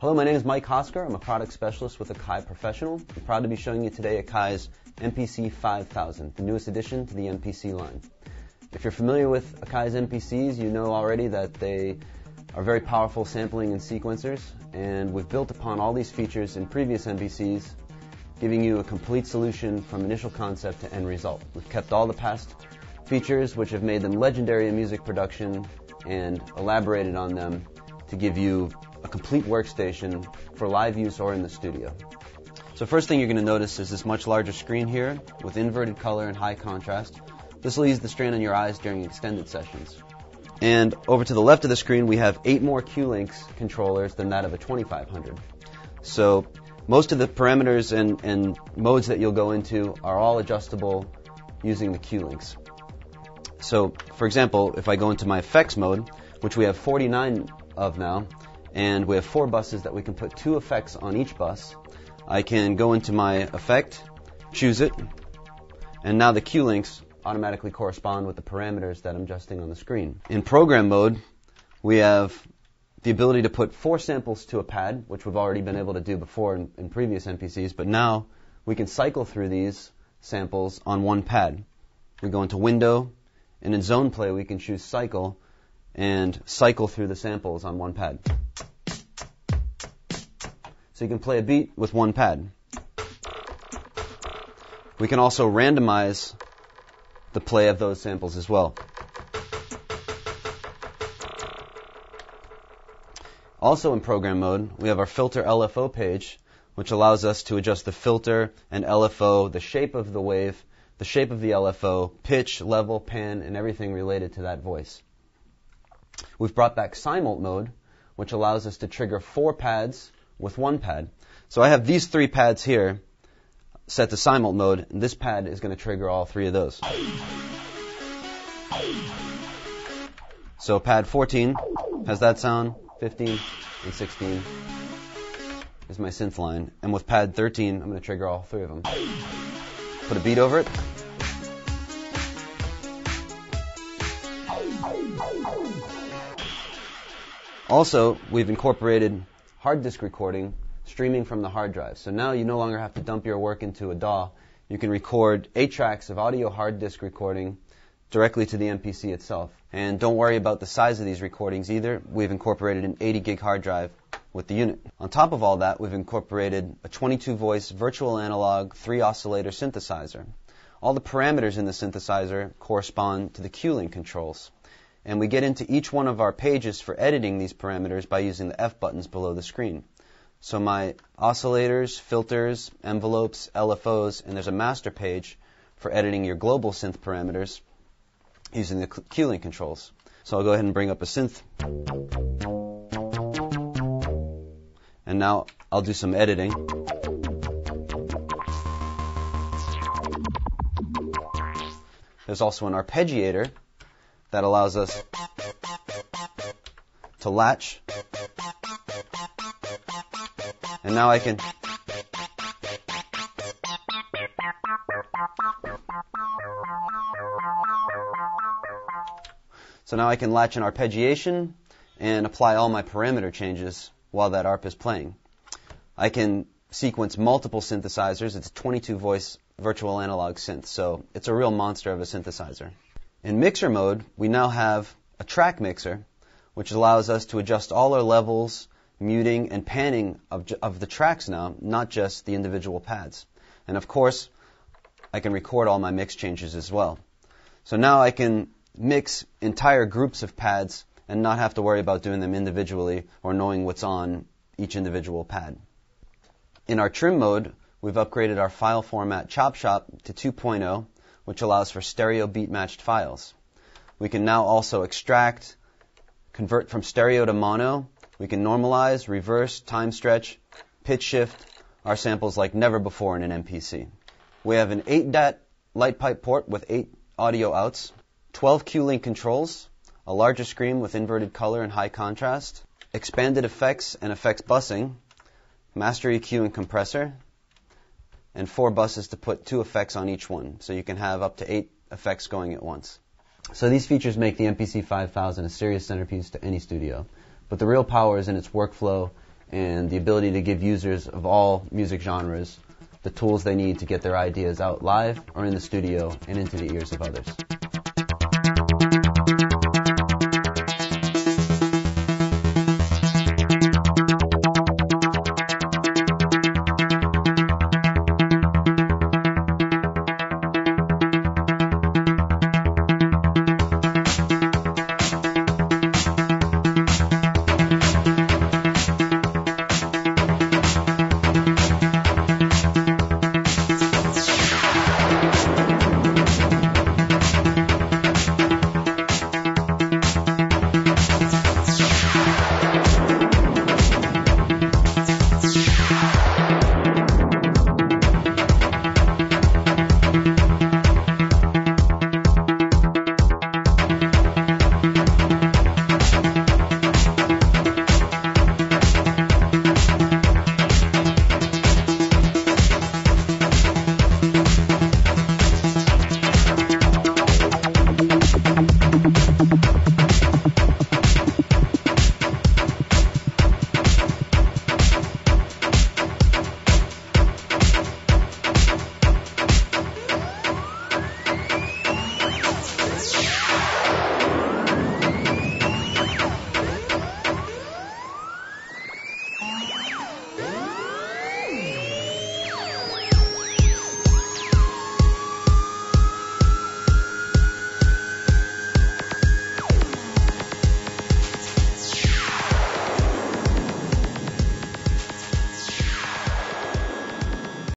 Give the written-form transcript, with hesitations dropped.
Hello, my name is Mike Hosker. I'm a product specialist with Akai Professional. I'm proud to be showing you today Akai's MPC 5000, the newest addition to the MPC line. If you're familiar with Akai's MPCs, you know already that they are very powerful sampling and sequencers, and we've built upon all these features in previous MPCs, giving you a complete solution from initial concept to end result. We've kept all the past features which have made them legendary in music production and elaborated on them to give you a complete workstation for live use or in the studio. So first thing you're going to notice is this much larger screen here with inverted color and high contrast. This will ease the strain on your eyes during extended sessions. And over to the left of the screen we have 8 more Cuelinks controllers than that of a 2500. So most of the parameters and modes that you'll go into are all adjustable using the Cuelinks. So for example, if I go into my effects mode, which we have 49 of now, and we have 4 buses that we can put 2 effects on each bus, I can go into my effect, choose it, and now the Cuelinks automatically correspond with the parameters that I'm adjusting on the screen. In program mode, we have the ability to put 4 samples to a pad, which we've already been able to do before in previous MPCs, but now we can cycle through these samples on one pad. We go into Window, and in Zone Play we can choose Cycle, and cycle through the samples on one pad. So you can play a beat with one pad. We can also randomize the play of those samples as well. Also in program mode, we have our filter LFO page, which allows us to adjust the filter and LFO, the shape of the wave, the shape of the LFO, pitch, level, pan, and everything related to that voice. We've brought back Simult mode, which allows us to trigger 4 pads with 1 pad. So I have these 3 pads here set to Simult mode, and this pad is going to trigger all 3 of those. So pad 14 has that sound, 15 and 16 is my synth line, and with pad 13 I'm going to trigger all 3 of them. Put a beat over it. Also, we've incorporated hard disk recording, streaming from the hard drive. So now you no longer have to dump your work into a DAW. You can record 8 tracks of audio hard disk recording directly to the MPC itself. And don't worry about the size of these recordings either. We've incorporated an 80 gig hard drive with the unit. On top of all that, we've incorporated a 22 voice virtual analog 3 oscillator synthesizer. All the parameters in the synthesizer correspond to the Cuelink controls. And we get into each one of our pages for editing these parameters by using the F buttons below the screen. So my oscillators, filters, envelopes, LFOs, and there's a master page for editing your global synth parameters using the Cuelink controls. So I'll go ahead and bring up a synth. And now I'll do some editing. There's also an Arpeggiator that allows us to latch. And now I can latch an arpeggiation and apply all my parameter changes while that ARP is playing. I can sequence multiple synthesizers. It's a 22 voice virtual analog synth, so it's a real monster of a synthesizer. In mixer mode, we now have a track mixer, which allows us to adjust all our levels, muting, and panning of the tracks now, not just the individual pads. And of course, I can record all my mix changes as well. So now I can mix entire groups of pads and not have to worry about doing them individually or knowing what's on each individual pad. In our trim mode, we've upgraded our file format Chop Shop to 2.0, which allows for stereo beat matched files. We can now also extract, convert from stereo to mono. We can normalize, reverse, time stretch, pitch shift our samples like never before in an MPC. We have an 8-DAT light pipe port with 8 audio outs, 12 Cuelink controls, a larger screen with inverted color and high contrast, expanded effects and effects busing, master EQ and compressor, and 4 buses to put 2 effects on each one. So you can have up to 8 effects going at once. So these features make the MPC 5000 a serious centerpiece to any studio. But the real power is in its workflow and the ability to give users of all music genres the tools they need to get their ideas out live or in the studio and into the ears of others.